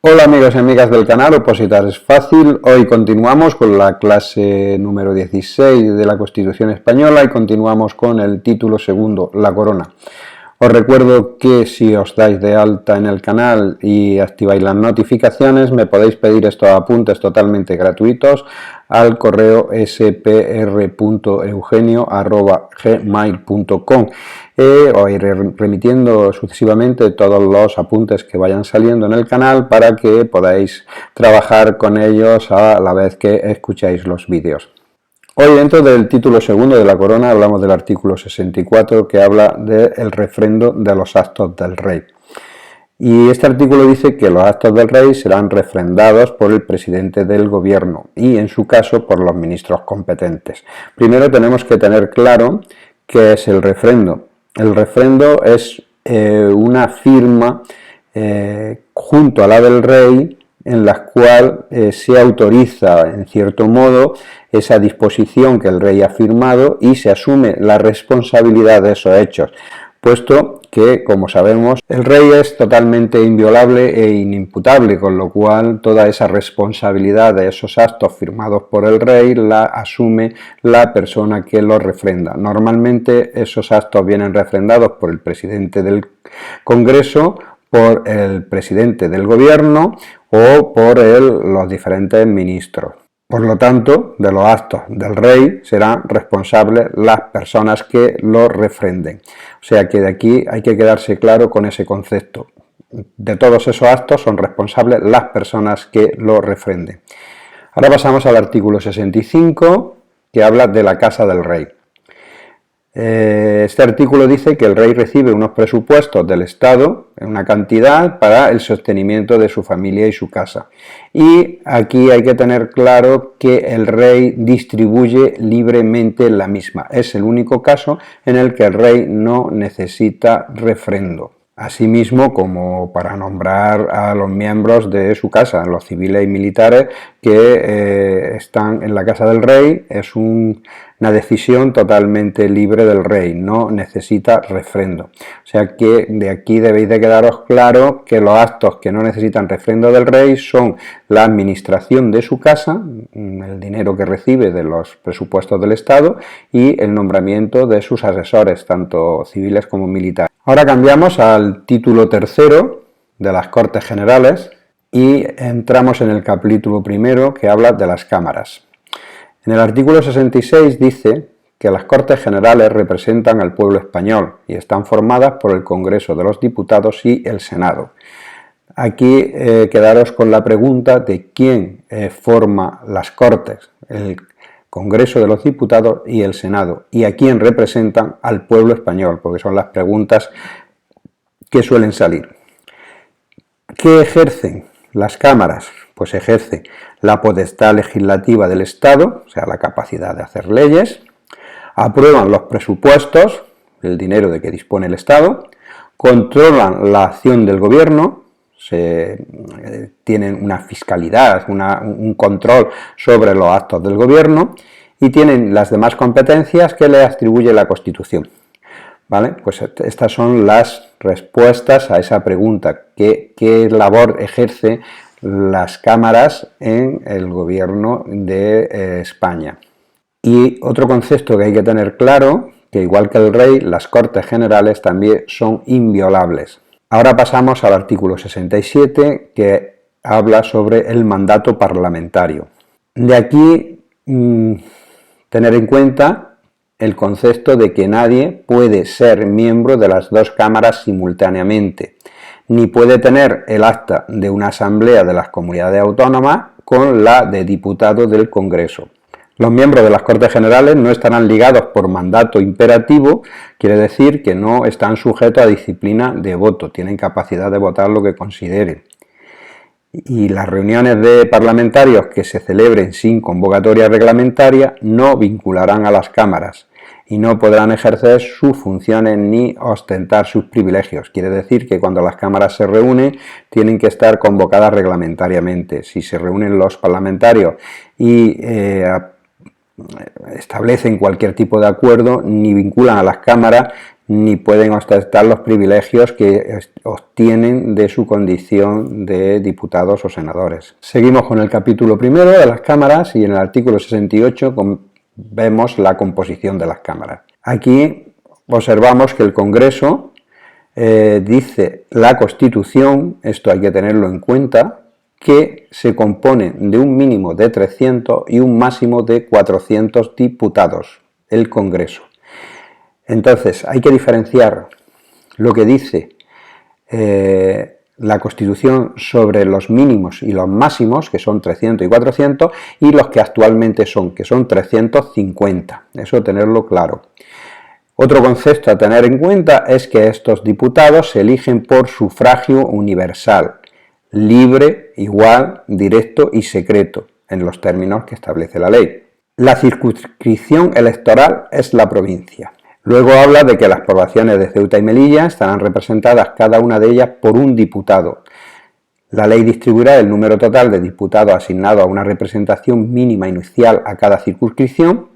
Hola amigos y amigas del canal Opositar es Fácil. Hoy continuamos con la clase número 16 de la Constitución Española y continuamos con el título segundo, la corona. Os recuerdo que si os dais de alta en el canal y activáis las notificaciones, me podéis pedir estos apuntes totalmente gratuitos al correo spr.eugenio@gmail.com. Os iré remitiendo sucesivamente todos los apuntes que vayan saliendo en el canal para que podáis trabajar con ellos a la vez que escucháis los vídeos. Hoy dentro del título segundo de la corona hablamos del artículo 64 que habla del refrendo de los actos del rey. Y este artículo dice que los actos del rey serán refrendados por el presidente del gobierno y en su caso por los ministros competentes. Primero tenemos que tener claro qué es el refrendo. El refrendo es una firma junto a la del rey en la cual se autoriza en cierto modo esa disposición que el rey ha firmado y se asume la responsabilidad de esos hechos, puesto que, como sabemos, el rey es totalmente inviolable e inimputable, con lo cual toda esa responsabilidad de esos actos firmados por el rey la asume la persona que los refrenda. Normalmente esos actos vienen refrendados por el presidente del Congreso, por el presidente del gobierno o por los diferentes ministros. Por lo tanto, de los actos del rey serán responsables las personas que lo refrenden. O sea que de aquí hay que quedarse claro con ese concepto. De todos esos actos son responsables las personas que lo refrenden. Ahora pasamos al artículo 65, que habla de la casa del rey. Este artículo dice que el rey recibe unos presupuestos del Estado en una cantidad para el sostenimiento de su familia y su casa. Y aquí hay que tener claro que el rey distribuye libremente la misma. Es el único caso en el que el rey no necesita refrendo. Asimismo, como para nombrar a los miembros de su casa, los civiles y militares que están en la casa del rey, es una decisión totalmente libre del rey, no necesita refrendo. O sea que de aquí debéis de quedaros claro que los actos que no necesitan refrendo del rey son la administración de su casa, el dinero que recibe de los presupuestos del Estado y el nombramiento de sus asesores, tanto civiles como militares. Ahora cambiamos al título tercero de las Cortes Generales y entramos en el capítulo primero que habla de las cámaras. En el artículo 66 dice que las Cortes Generales representan al pueblo español y están formadas por el Congreso de los Diputados y el Senado. Aquí quedaros con la pregunta de quién forma las Cortes, el Congreso de los Diputados y el Senado, y a quién representan al pueblo español, porque son las preguntas que suelen salir. ¿Qué ejercen las cámaras? Pues ejercen la potestad legislativa del Estado, o sea, la capacidad de hacer leyes, aprueban los presupuestos, el dinero de que dispone el Estado, controlan la acción del gobierno, tienen una fiscalidad, un control sobre los actos del gobierno y tienen las demás competencias que les atribuye la Constitución. ¿Vale? Pues estas son las respuestas a esa pregunta. ¿Qué labor ejerce las cámaras en el gobierno de España? Y otro concepto que hay que tener claro, que igual que el rey, las Cortes Generales también son inviolables. Ahora pasamos al artículo 67, que habla sobre el mandato parlamentario. De aquí tener en cuenta el concepto de que nadie puede ser miembro de las dos cámaras simultáneamente, ni puede tener el acta de una asamblea de las comunidades autónomas con la de diputado del Congreso. Los miembros de las Cortes Generales no estarán ligados por mandato imperativo, quiere decir que no están sujetos a disciplina de voto, tienen capacidad de votar lo que consideren. Y las reuniones de parlamentarios que se celebren sin convocatoria reglamentaria no vincularán a las cámaras y no podrán ejercer sus funciones ni ostentar sus privilegios. Quiere decir que cuando las cámaras se reúnen tienen que estar convocadas reglamentariamente. Si se reúnen los parlamentarios y establecen cualquier tipo de acuerdo, ni vinculan a las cámaras ni pueden ostentar los privilegios que obtienen de su condición de diputados o senadores. Seguimos con el capítulo primero de las cámaras y en el artículo 68 vemos la composición de las cámaras. Aquí observamos que el Congreso dice la Constitución, esto hay que tenerlo en cuenta, que se compone de un mínimo de 300 y un máximo de 400 diputados, el Congreso. Entonces, hay que diferenciar lo que dice la Constitución sobre los mínimos y los máximos, que son 300 y 400, y los que actualmente son, que son 350. Eso tenerlo claro. Otro concepto a tener en cuenta es que estos diputados se eligen por sufragio universal, libre, igual, directo y secreto, en los términos que establece la ley. La circunscripción electoral es la provincia. Luego habla de que las poblaciones de Ceuta y Melilla estarán representadas cada una de ellas por un diputado. La ley distribuirá el número total de diputados asignados a una representación mínima inicial a cada circunscripción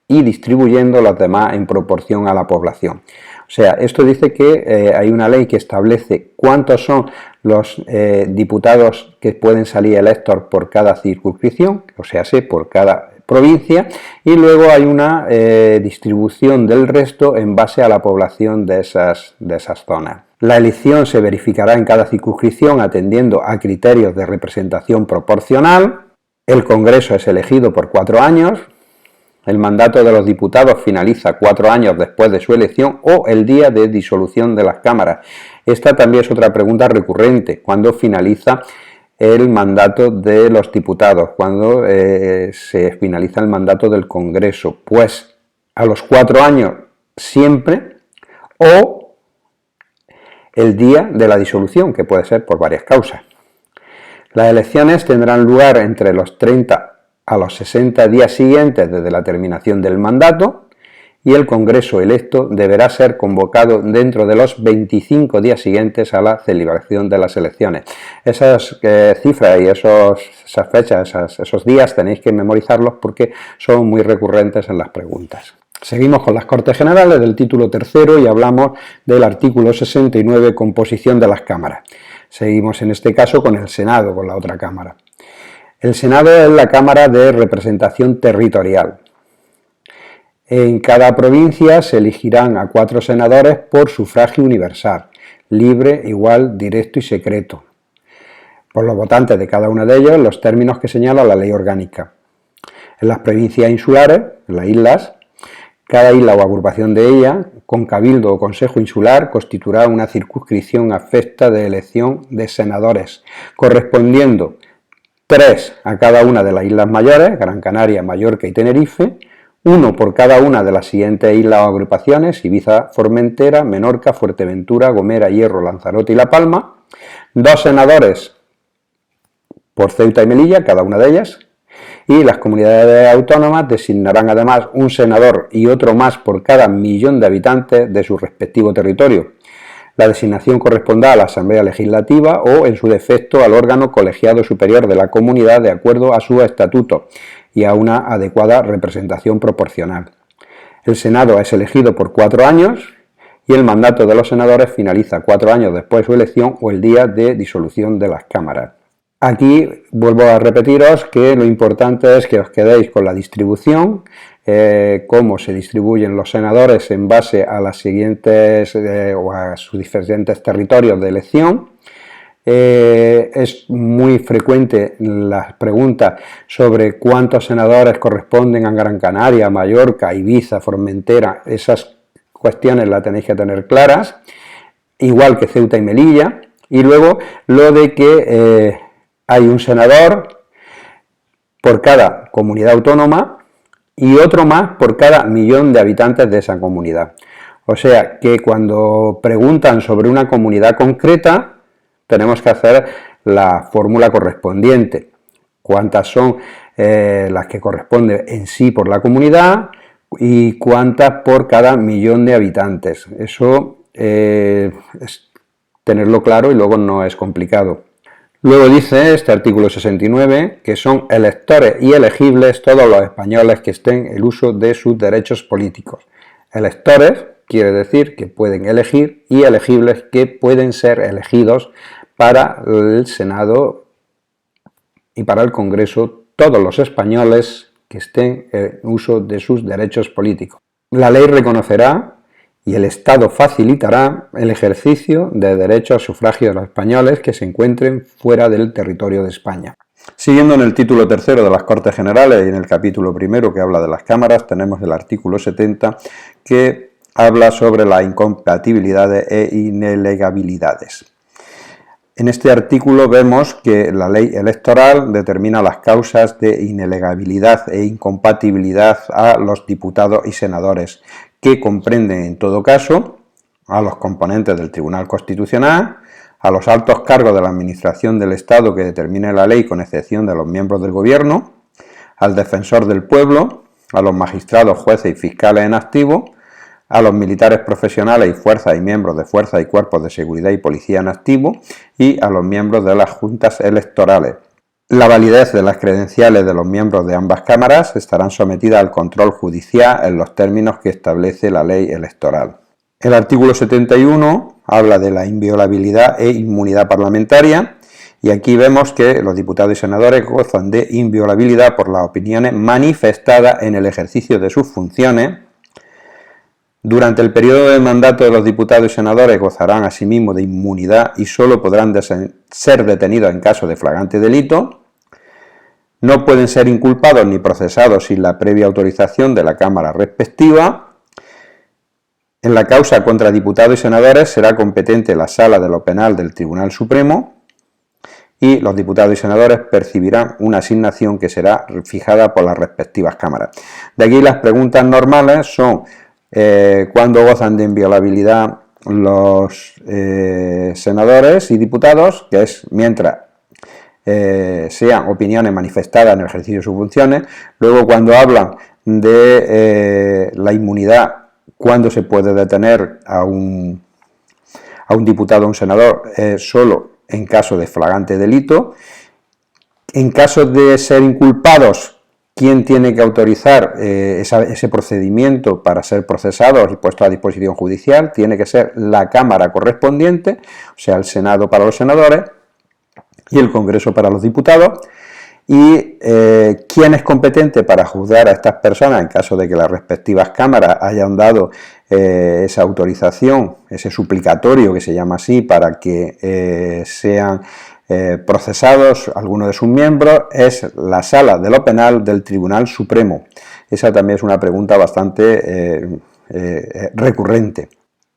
y distribuyendo los demás en proporción a la población. O sea, esto dice que hay una ley que establece cuántos son los diputados que pueden salir electos por cada circunscripción, o sea, por cada provincia, y luego hay una distribución del resto en base a la población de esas zonas. La elección se verificará en cada circunscripción atendiendo a criterios de representación proporcional. El Congreso es elegido por 4 años. El mandato de los diputados finaliza 4 años después de su elección o el día de disolución de las cámaras. Esta también es otra pregunta recurrente. ¿Cuándo finaliza el mandato de los diputados? ¿Cuándo se finaliza el mandato del Congreso? Pues a los 4 años siempre, o el día de la disolución, que puede ser por varias causas. Las elecciones tendrán lugar entre los 30 a los 60 días siguientes desde la terminación del mandato y el Congreso electo deberá ser convocado dentro de los 25 días siguientes a la celebración de las elecciones. Esas cifras y esas fechas, esos días tenéis que memorizarlos porque son muy recurrentes en las preguntas. Seguimos con las Cortes Generales del título tercero y hablamos del artículo 69, composición de las cámaras. Seguimos en este caso con el Senado, con la otra cámara. El Senado es la Cámara de Representación Territorial. En cada provincia se elegirán a 4 senadores por sufragio universal, libre, igual, directo y secreto, por los votantes de cada uno de ellos en los términos que señala la ley orgánica. En las provincias insulares, en las islas, cada isla o agrupación de ellas, con cabildo o consejo insular, constituirá una circunscripción afecta de elección de senadores, correspondiendo 3 a cada una de las islas mayores, Gran Canaria, Mallorca y Tenerife, 1 por cada una de las siguientes islas o agrupaciones, Ibiza, Formentera, Menorca, Fuerteventura, Gomera, Hierro, Lanzarote y La Palma, 2 senadores por Ceuta y Melilla, cada una de ellas, y las comunidades autónomas designarán además un senador y otro más por cada millón de habitantes de su respectivo territorio. La designación corresponderá a la Asamblea Legislativa o, en su defecto, al órgano colegiado superior de la comunidad de acuerdo a su estatuto y a una adecuada representación proporcional. El Senado es elegido por 4 años y el mandato de los senadores finaliza 4 años después de su elección o el día de disolución de las cámaras. Aquí vuelvo a repetiros que lo importante es que os quedéis con la distribución, cómo se distribuyen los senadores en base a las siguientes o a sus diferentes territorios de elección. Es muy frecuente las preguntas sobre cuántos senadores corresponden a Gran Canaria, Mallorca, Ibiza, Formentera. Esas cuestiones las tenéis que tener claras, igual que Ceuta y Melilla. Y luego lo de que hay un senador por cada comunidad autónoma y otro más por cada millón de habitantes de esa comunidad. O sea que cuando preguntan sobre una comunidad concreta, tenemos que hacer la fórmula correspondiente. ¿Cuántas son las que corresponden en sí por la comunidad y cuántas por cada millón de habitantes? Eso es tenerlo claro y luego no es complicado. Luego dice este artículo 69 que son electores y elegibles todos los españoles que estén en el uso de sus derechos políticos. Electores quiere decir que pueden elegir, y elegibles, que pueden ser elegidos para el Senado y para el Congreso todos los españoles que estén en uso de sus derechos políticos. La ley reconocerá y el Estado facilitará el ejercicio de derechos a sufragio de los españoles que se encuentren fuera del territorio de España. Siguiendo en el título tercero de las Cortes Generales y en el capítulo primero que habla de las cámaras, tenemos el artículo 70 que habla sobre las incompatibilidades e inelegabilidades. En este artículo vemos que la ley electoral determina las causas de inelegabilidad e incompatibilidad a los diputados y senadores, que comprenden en todo caso a los componentes del Tribunal Constitucional, a los altos cargos de la Administración del Estado que determine la ley con excepción de los miembros del Gobierno, al Defensor del Pueblo, a los magistrados, jueces y fiscales en activo, a los militares profesionales y fuerzas y miembros de fuerzas y cuerpos de seguridad y policía en activo y a los miembros de las juntas electorales. La validez de las credenciales de los miembros de ambas cámaras estarán sometidas al control judicial en los términos que establece la ley electoral. El artículo 71 habla de la inviolabilidad e inmunidad parlamentaria y aquí vemos que los diputados y senadores gozan de inviolabilidad por las opiniones manifestadas en el ejercicio de sus funciones. Durante el periodo de mandato de los diputados y senadores gozarán asimismo de inmunidad y solo podrán ser detenidos en caso de flagrante delito. No pueden ser inculpados ni procesados sin la previa autorización de la Cámara respectiva. En la causa contra diputados y senadores será competente la Sala de lo Penal del Tribunal Supremo y los diputados y senadores percibirán una asignación que será fijada por las respectivas cámaras. De aquí las preguntas normales son cuándo gozan de inviolabilidad los senadores y diputados, que es mientras sean opiniones manifestadas en el ejercicio de sus funciones. Luego, cuando hablan de la inmunidad, cuándo se puede detener a un diputado o a un senador, solo en caso de flagrante delito. En caso de ser inculpados, ¿quién tiene que autorizar ese procedimiento para ser procesados y puestos a disposición judicial? Tiene que ser la Cámara correspondiente, o sea, el Senado para los senadores y el Congreso para los diputados. ¿Y quién es competente para juzgar a estas personas en caso de que las respectivas cámaras hayan dado esa autorización, ese suplicatorio que se llama así, para que sean procesados algunos de sus miembros? Es la Sala de lo Penal del Tribunal Supremo. Esa también es una pregunta bastante recurrente.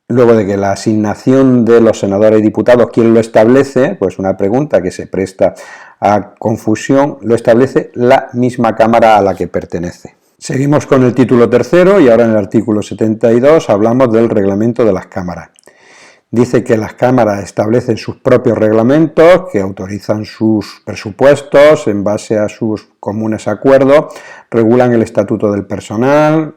Luego de que la asignación de los senadores y diputados, ¿quién lo establece? Pues una pregunta que se presta a confusión, lo establece la misma Cámara a la que pertenece. Seguimos con el título tercero y ahora en el artículo 72 hablamos del reglamento de las cámaras. Dice que las cámaras establecen sus propios reglamentos, que autorizan sus presupuestos en base a sus comunes acuerdos, regulan el estatuto del personal.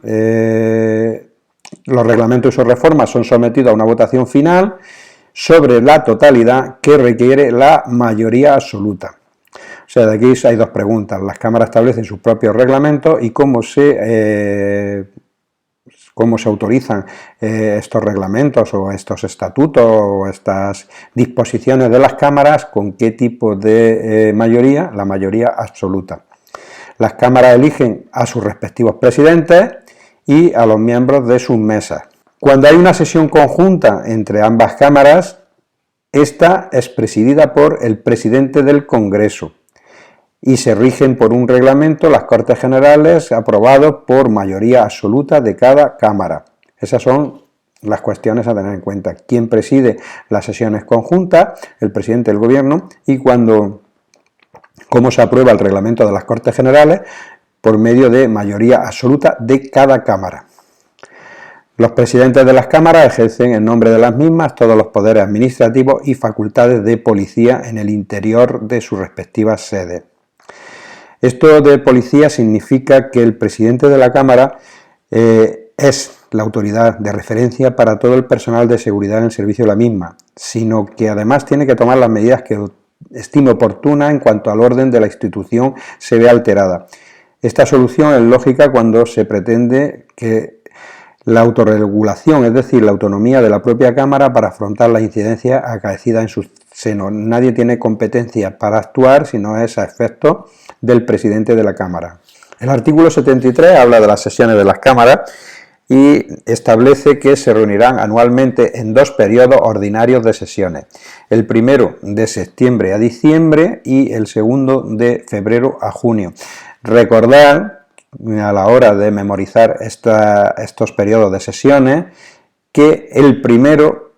Los reglamentos y sus reformas son sometidos a una votación final sobre la totalidad que requiere la mayoría absoluta. O sea, de aquí hay dos preguntas. Las cámaras establecen sus propios reglamentos y cómo se autorizan estos reglamentos o estos estatutos o estas disposiciones de las cámaras, con qué tipo de mayoría, la mayoría absoluta. Las cámaras eligen a sus respectivos presidentes y a los miembros de sus mesas. Cuando hay una sesión conjunta entre ambas cámaras, esta es presidida por el presidente del Congreso y se rigen por un reglamento las Cortes Generales aprobado por mayoría absoluta de cada cámara. Esas son las cuestiones a tener en cuenta. ¿Quién preside las sesiones conjuntas? El presidente del Gobierno. Y cómo se aprueba el reglamento de las Cortes Generales, por medio de mayoría absoluta de cada cámara. Los presidentes de las cámaras ejercen en nombre de las mismas todos los poderes administrativos y facultades de policía en el interior de sus respectivas sedes. Esto de policía significa que el presidente de la Cámara es la autoridad de referencia para todo el personal de seguridad en el servicio de la misma, sino que además tiene que tomar las medidas que estime oportunas en cuanto al orden de la institución se vea alterada. Esta solución es lógica cuando se pretende que la autorregulación, es decir, la autonomía de la propia Cámara para afrontar las incidencias acaecidas en su seno. Nadie tiene competencia para actuar si no es a efectos del presidente de la Cámara. El artículo 73 habla de las sesiones de las cámaras y establece que se reunirán anualmente en 2 periodos ordinarios de sesiones. El primero de septiembre a diciembre y el segundo de febrero a junio. Recordad a la hora de memorizar estos periodos de sesiones que el primero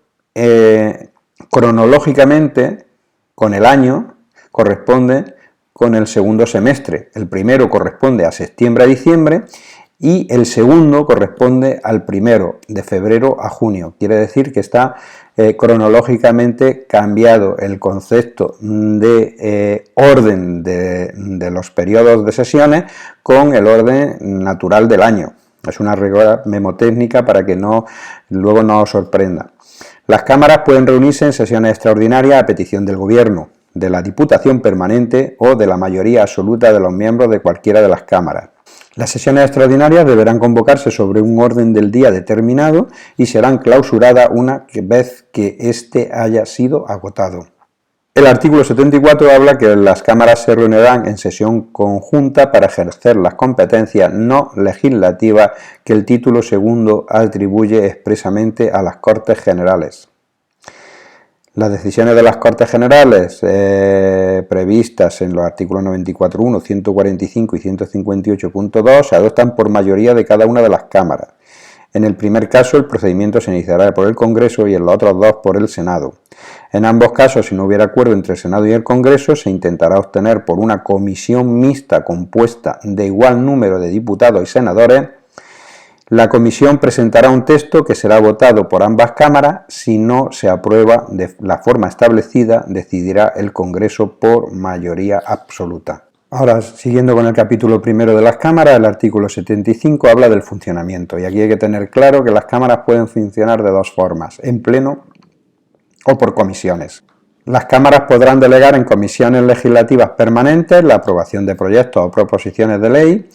cronológicamente con el año corresponde con el segundo semestre. El primero corresponde a septiembre a diciembre y el segundo corresponde al primero de febrero a junio. Quiere decir que está cronológicamente cambiado el concepto de orden de los periodos de sesiones con el orden natural del año. Es una regla memotécnica para que luego no os sorprenda. Las cámaras pueden reunirse en sesiones extraordinarias a petición del Gobierno, de la Diputación Permanente o de la mayoría absoluta de los miembros de cualquiera de las cámaras. Las sesiones extraordinarias deberán convocarse sobre un orden del día determinado y serán clausuradas una vez que éste haya sido agotado. El artículo 74 habla que las cámaras se reunirán en sesión conjunta para ejercer las competencias no legislativas que el título segundo atribuye expresamente a las Cortes Generales. Las decisiones de las Cortes Generales previstas en los artículos 94.1, 145 y 158.2 se adoptan por mayoría de cada una de las cámaras. En el primer caso, el procedimiento se iniciará por el Congreso y en los otros 2 por el Senado. En ambos casos, si no hubiera acuerdo entre el Senado y el Congreso, se intentará obtener por una comisión mixta compuesta de igual número de diputados y senadores. La comisión presentará un texto que será votado por ambas cámaras. Si no se aprueba de la forma establecida, decidirá el Congreso por mayoría absoluta. Ahora, siguiendo con el capítulo primero de las cámaras, el artículo 75 habla del funcionamiento. Y aquí hay que tener claro que las cámaras pueden funcionar de 2 formas, en pleno o por comisiones. Las cámaras podrán delegar en comisiones legislativas permanentes la aprobación de proyectos o proposiciones de ley.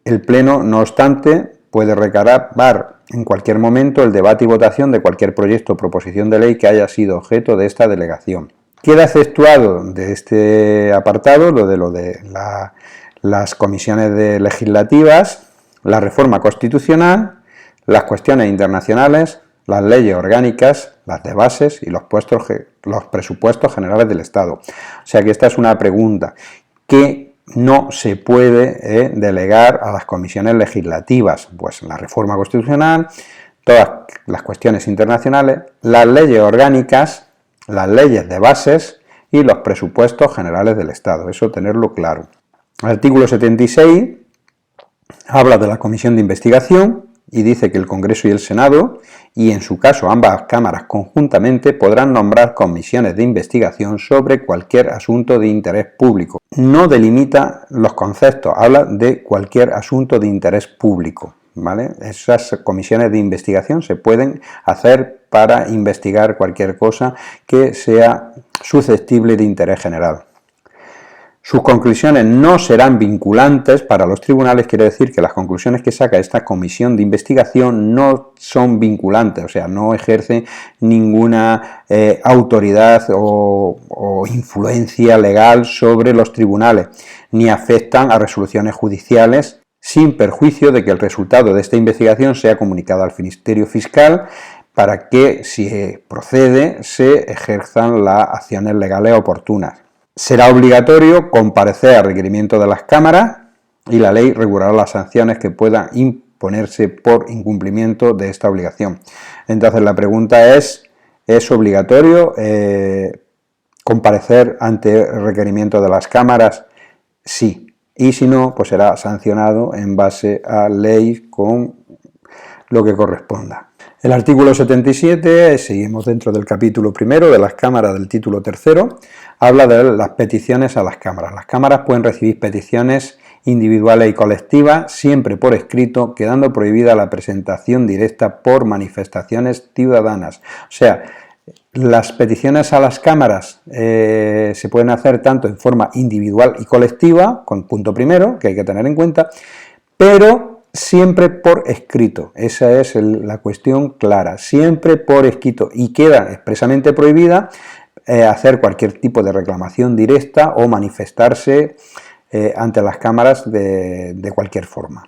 El Pleno, no obstante, puede recabar en cualquier momento el debate y votación de cualquier proyecto o proposición de ley que haya sido objeto de esta delegación. Queda exceptuado de este apartado lo de las comisiones legislativas, la reforma constitucional, las cuestiones internacionales, las leyes orgánicas, las de bases y los presupuestos generales del Estado. O sea que esta es una pregunta que no se puede delegar a las comisiones legislativas, pues la reforma constitucional, todas las cuestiones internacionales, las leyes orgánicas, las leyes de bases y los presupuestos generales del Estado. Eso tenerlo claro. El artículo 76 habla de la comisión de investigación y dice que el Congreso y el Senado, y en su caso ambas cámaras conjuntamente, podrán nombrar comisiones de investigación sobre cualquier asunto de interés público. No delimita los conceptos, habla de cualquier asunto de interés público, ¿vale? Esas comisiones de investigación se pueden hacer para investigar cualquier cosa que sea susceptible de interés general. Sus conclusiones no serán vinculantes para los tribunales, quiere decir que las conclusiones que saca esta comisión de investigación no son vinculantes, o sea, no ejercen ninguna autoridad o influencia legal sobre los tribunales, ni afectan a resoluciones judiciales, sin perjuicio de que el resultado de esta investigación sea comunicado al Ministerio Fiscal para que, si procede, se ejerzan las acciones legales oportunas. Será obligatorio comparecer a requerimiento de las cámaras y la ley regulará las sanciones que puedan imponerse por incumplimiento de esta obligación. Entonces la pregunta ¿es obligatorio comparecer ante requerimiento de las cámaras? Sí. Y si no, pues será sancionado en base a ley con lo que corresponda. El artículo 77, seguimos dentro del capítulo primero de las cámaras del título tercero, habla de las peticiones a las cámaras. Las cámaras pueden recibir peticiones individuales y colectivas, siempre por escrito, quedando prohibida la presentación directa por manifestaciones ciudadanas. O sea, las peticiones a las cámaras se pueden hacer tanto en forma individual y colectiva, con punto primero, que hay que tener en cuenta, pero siempre por escrito, esa es la cuestión clara, siempre por escrito, y queda expresamente prohibida hacer cualquier tipo de reclamación directa o manifestarse ante las cámaras de cualquier forma.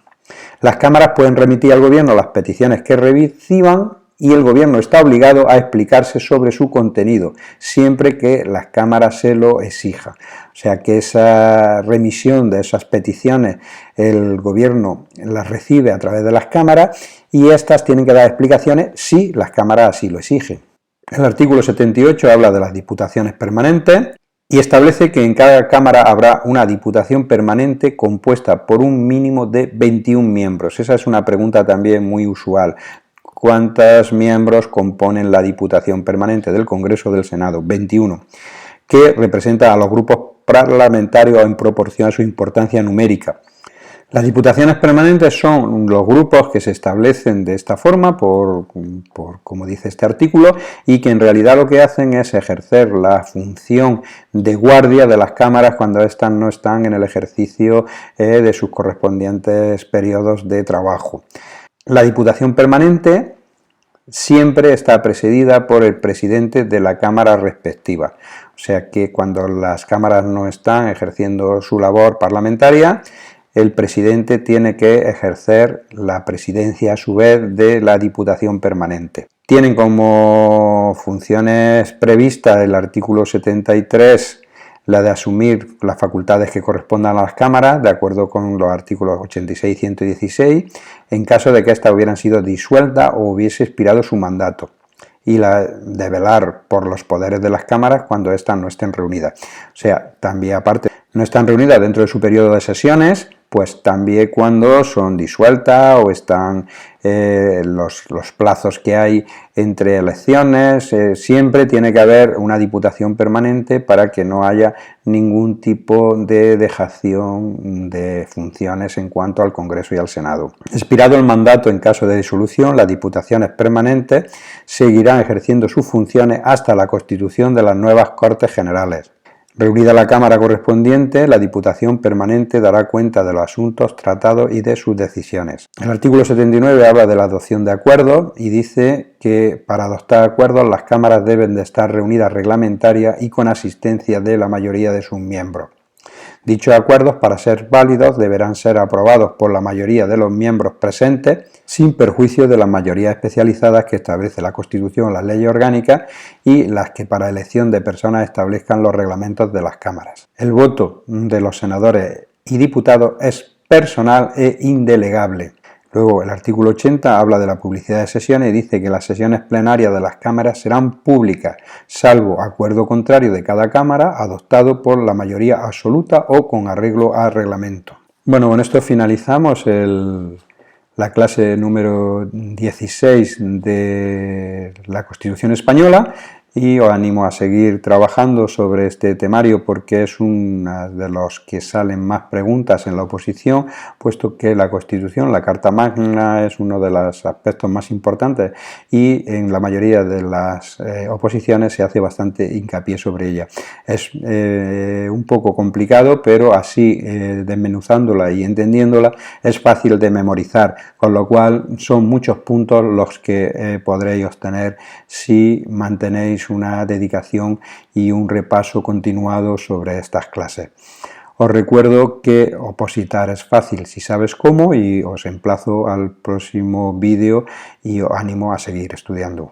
Las cámaras pueden remitir al gobierno las peticiones que reciban y el gobierno está obligado a explicarse sobre su contenido, siempre que las cámaras se lo exija. O sea que esa remisión de esas peticiones el gobierno las recibe a través de las cámaras y estas tienen que dar explicaciones si las cámaras así lo exigen. El artículo 78 habla de las diputaciones permanentes y establece que en cada cámara habrá una diputación permanente compuesta por un mínimo de 21 miembros. Esa es una pregunta también muy usual. ¿Cuántos miembros componen la Diputación Permanente del Congreso o del Senado? 21, que representa a los grupos parlamentarios en proporción a su importancia numérica. Las diputaciones permanentes son los grupos que se establecen de esta forma, como dice este artículo, y que en realidad lo que hacen es ejercer la función de guardia de las cámaras cuando éstas no están en el ejercicio de sus correspondientes periodos de trabajo. La Diputación Permanente siempre está presidida por el presidente de la Cámara respectiva, o sea que cuando las cámaras no están ejerciendo su labor parlamentaria, el presidente tiene que ejercer la presidencia a su vez de la Diputación Permanente. Tienen como funciones previstas el artículo 73 la de asumir las facultades que correspondan a las cámaras, de acuerdo con los artículos 86 y 116, en caso de que éstas hubieran sido disueltas o hubiese expirado su mandato, y la de velar por los poderes de las cámaras cuando éstas no estén reunidas. O sea, también aparte, no están reunidas dentro de su periodo de sesiones, pues también cuando son disueltas o están los plazos que hay entre elecciones, siempre tiene que haber una diputación permanente para que no haya ningún tipo de dejación de funciones en cuanto al Congreso y al Senado. Expirado el mandato en caso de disolución, las diputaciones permanentes seguirán ejerciendo sus funciones hasta la constitución de las nuevas Cortes Generales. Reunida la Cámara correspondiente, la Diputación Permanente dará cuenta de los asuntos tratados y de sus decisiones. El artículo 79 habla de la adopción de acuerdos y dice que para adoptar acuerdos las cámaras deben de estar reunidas reglamentaria y con asistencia de la mayoría de sus miembros. Dichos acuerdos, para ser válidos, deberán ser aprobados por la mayoría de los miembros presentes, sin perjuicio de las mayorías especializadas que establece la Constitución, las leyes orgánicas y las que para elección de personas establezcan los reglamentos de las cámaras. El voto de los senadores y diputados es personal e indelegable. Luego, el artículo 80 habla de la publicidad de sesiones y dice que las sesiones plenarias de las cámaras serán públicas, salvo acuerdo contrario de cada cámara, adoptado por la mayoría absoluta o con arreglo a reglamento. Bueno, con esto finalizamos la clase número 16 de la Constitución Española y os animo a seguir trabajando sobre este temario porque es uno de los que salen más preguntas en la oposición, puesto que la Constitución, la Carta Magna, es uno de los aspectos más importantes y en la mayoría de las oposiciones se hace bastante hincapié sobre ella. Es un poco complicado, pero así desmenuzándola y entendiéndola es fácil de memorizar, con lo cual son muchos puntos los que podréis obtener si mantenéis una dedicación y un repaso continuado sobre estas clases. Os recuerdo que opositar es fácil si sabes cómo y os emplazo al próximo vídeo y os animo a seguir estudiando.